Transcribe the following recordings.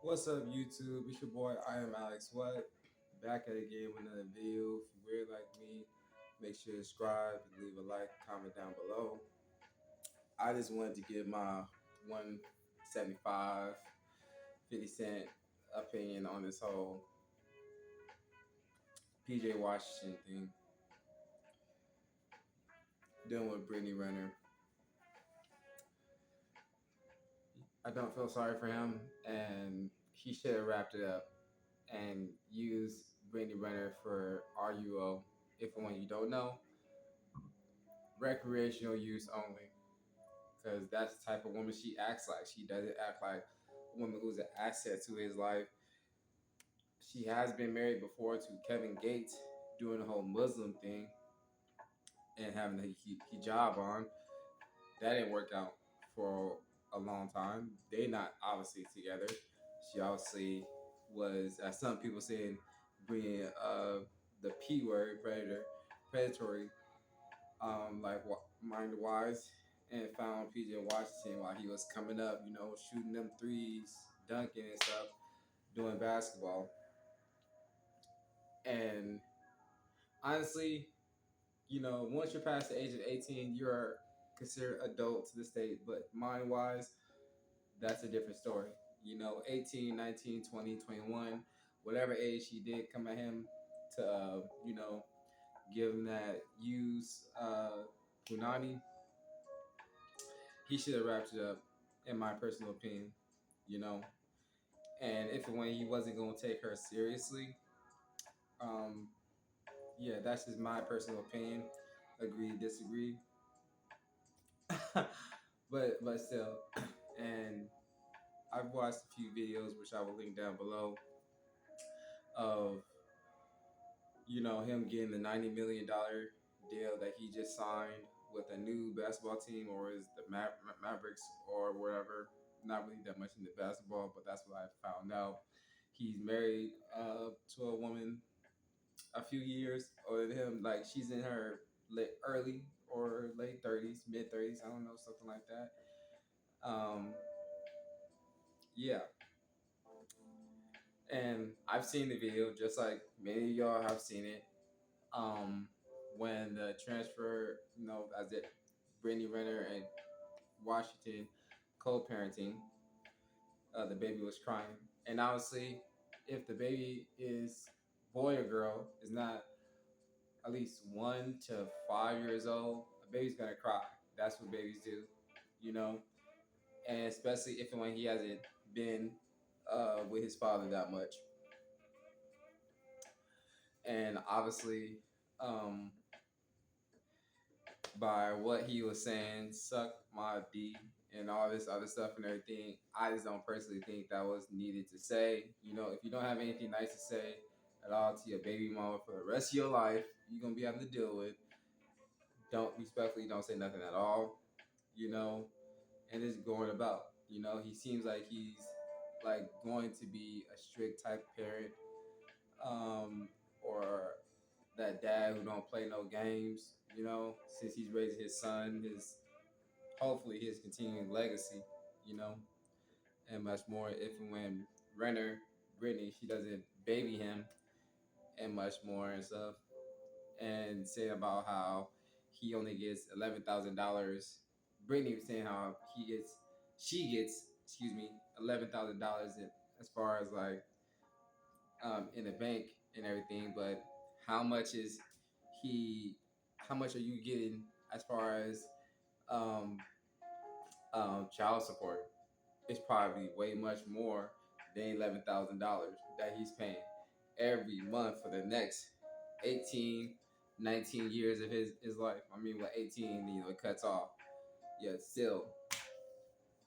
What's up, YouTube? It's your boy, I am Alex What. Back at it again with another video. If you're weird like me, make sure to subscribe and leave a like, comment down below. I just wanted to give my 175, 50 cent opinion on this whole PJ Washington thing, dealing with Brittany Renner. I don't feel sorry for him, and he should have wrapped it up and used Brittany Renner for RUO. If and when you don't know, recreational use only, because that's the type of woman she acts like. She doesn't act like a woman who's an asset to his life. She has been married before to Kevin Gates, doing the whole Muslim thing and having the hijab on. That didn't work out for a long time. They not obviously together. She obviously was, as some people saying, bringing the P word, predatory, like mind wise, and found PJ Washington while he was coming up, shooting them threes, dunking and stuff, doing basketball. And honestly, once you're past the age of 18, you're considered adult to the state, but mind wise, that's a different story. 18, 19, 20, 21, whatever age he did come at him to, give him that use punani, he should have wrapped it up, in my personal opinion, you know. And if and when he wasn't going to take her seriously, um, yeah, that's just my personal opinion. Agree, disagree, but still, and I've watched a few videos which I will link down below of him getting the $90 million deal that he just signed with a new basketball team, or is the Mavericks or whatever. Not really that much into basketball, but that's what I found out. He's married to a woman a few years older than him. Like, she's in her early or late 30s, mid 30s. I don't know, something like that. Yeah, and I've seen the video, just like many of y'all have seen it. When the transfer, as it Brittany Renner and Washington co-parenting, the baby was crying, and obviously, if the baby is boy or girl, is not at least 1 to 5 years old, a baby's gonna cry. That's what babies do, you know, and especially if and when he hasn't been with his father that much, and obviously, um, by what he was saying, suck my D and all this other stuff and everything. I just don't personally think that was needed to say. If you don't have anything nice to say at all to your baby mama for the rest of your life, you're gonna be having to deal with. Don't respectfully don't say nothing at all, and it's going about. He seems like he's like going to be a strict type parent, or that dad who don't play no games, since he's raising his son, his hopefully his continuing legacy, you know, and much more if and when Renner, Brittany, she doesn't baby him and much more and stuff. And saying about how he only gets $11,000. Brittany was saying how she gets, excuse me, $11,000 as far as like in the bank and everything, but how much is he? How much are you getting as far as um, child support? It's probably way much more than $11,000 that he's paying every month for the next 18, 19 years of his life. I mean, with 18, it cuts off. Yeah, still,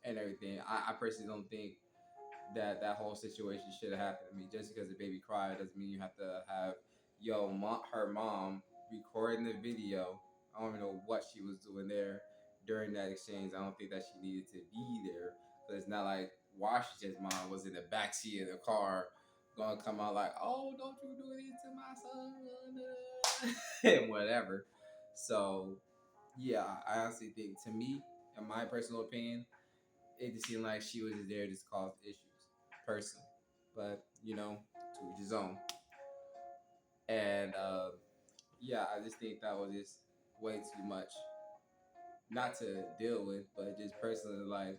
and everything. I personally don't think that whole situation should have happened to me. Just because the baby cried doesn't mean you have to have her mom recording the video. I don't even know what she was doing there during that exchange. I don't think that she needed to be there, because it's not like Washington's mom was in the backseat of the car gonna come out like, "Oh, don't you do this to my son," and whatever. So yeah, I honestly think, to me, in my personal opinion, it just seemed like she was just there to cause issues, personally. But to each his own. And yeah, I just think that was just way too much, not to deal with, but just personally, like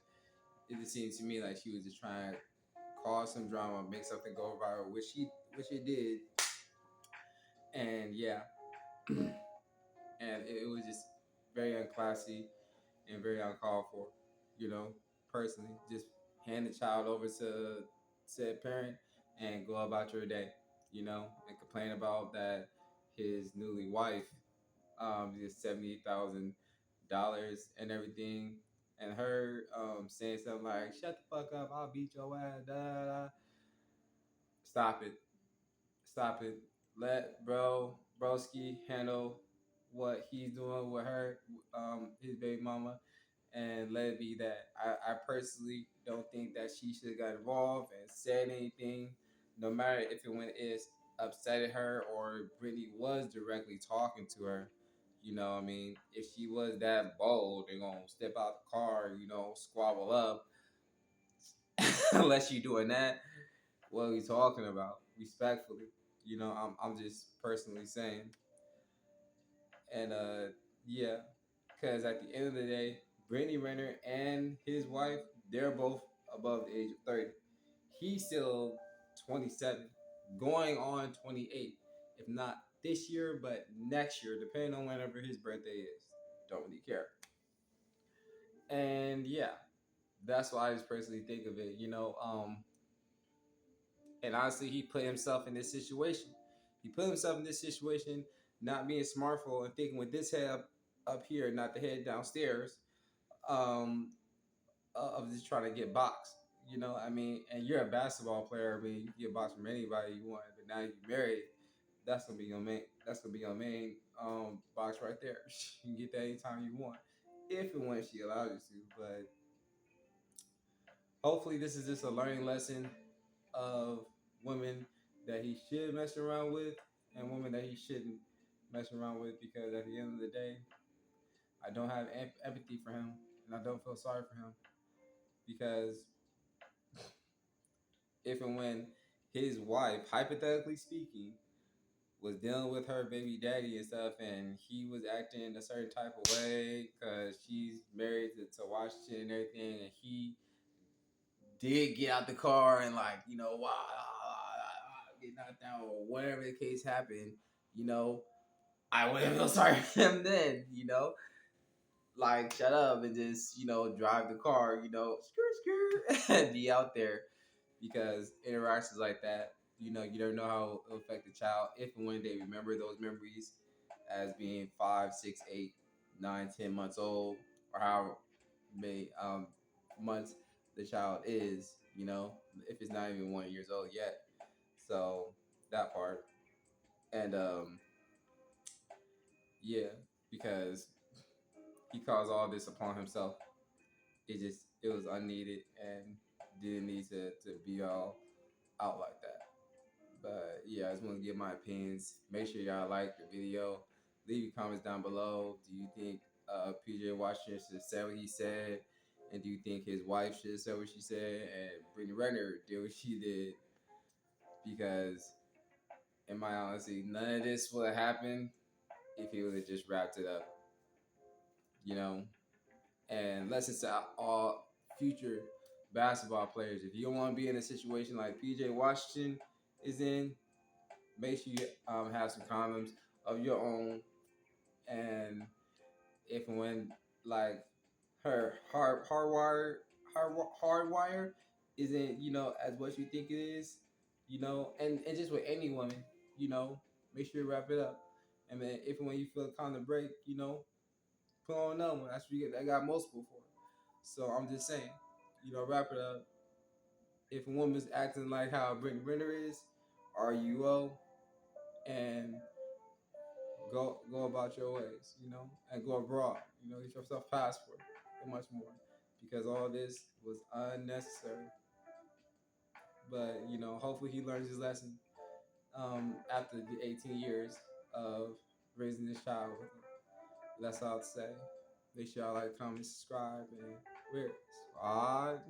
it just seemed to me like she was just trying to cause some drama, make something go viral, which it did, and yeah, and it was just very unclassy and very uncalled for. You know, personally, just hand the child over to said parent and go about your day. And complain about that his newly wife just $78,000 and everything, and her saying something like "Shut the fuck up, I'll beat your ass." Da, da, da. Stop it, stop it. Let broski handle what he's doing with her, his baby mama, and let it be that. I personally don't think that she should have got involved and said anything, no matter if it went is upsetting her or Brittany was directly talking to her. I mean, if she was that bold and gonna step out the car, squabble up, unless you doing that, what are we talking about? Respectfully, I'm just personally saying, and yeah, because at the end of the day, Brittany Renner and his wife, they're both above the age of 30. He's still 27, going on 28, if not this year, but next year, depending on whenever his birthday is. Don't really care. And yeah, that's why I just personally think of it. And honestly, he put himself in this situation. He put himself in this situation, not being smartphone and thinking with this head up here, not the head downstairs, um, of just trying to get boxed. I mean, and you're a basketball player. I mean, you can get boxed from anybody you want, but now you're married. That's gonna be your main. That's gonna be your main box right there. You can get that anytime you want, if and when she allows you to. But hopefully, this is just a learning lesson of women that he should mess around with and women that he shouldn't mess around with, because at the end of the day, I don't have empathy for him and I don't feel sorry for him, because if and when his wife, hypothetically speaking, was dealing with her baby daddy and stuff, and he was acting a certain type of way because she's married to Washington and everything, and he did get out the car and like wow, get knocked down or whatever the case happened, you know, I wouldn't feel sorry for him then, like shut up and just drive the car, and be out there, because interactions like that, you don't know how it'll affect the child if and when they remember those memories as being 5, 6, 8, 9, 10 months old, or how many months the child is, if it's not even 1 years old yet. So that part. And yeah, because he caused all this upon himself. It was unneeded and didn't need to be all out like that. But yeah, I just want to give my opinions. Make sure y'all like the video. Leave your comments down below. Do you think PJ Washington should have said what he said? And do you think his wife should have said what she said? And Brittany Renner did what she did? Because, in my honesty, none of this would have happened if he would have just wrapped it up. You know? And lessons to all future basketball players. If you don't want to be in a situation like PJ Washington is in, make sure you have some condoms of your own. And if and when like her hardwire isn't as what you think it is, and just with any woman, make sure you wrap it up. And then if and when you feel a condom break, put on another one. That's what you get. I got multiple for. So I'm just saying, wrap it up. If a woman's acting like how Brittany Renner is, RUO, and go about your ways, and go abroad, get yourself a passport and much more, because all this was unnecessary. But hopefully he learns his lesson after the 18 years of raising this child with him. That's all to say. Make sure y'all like, comment, subscribe, and we're squad.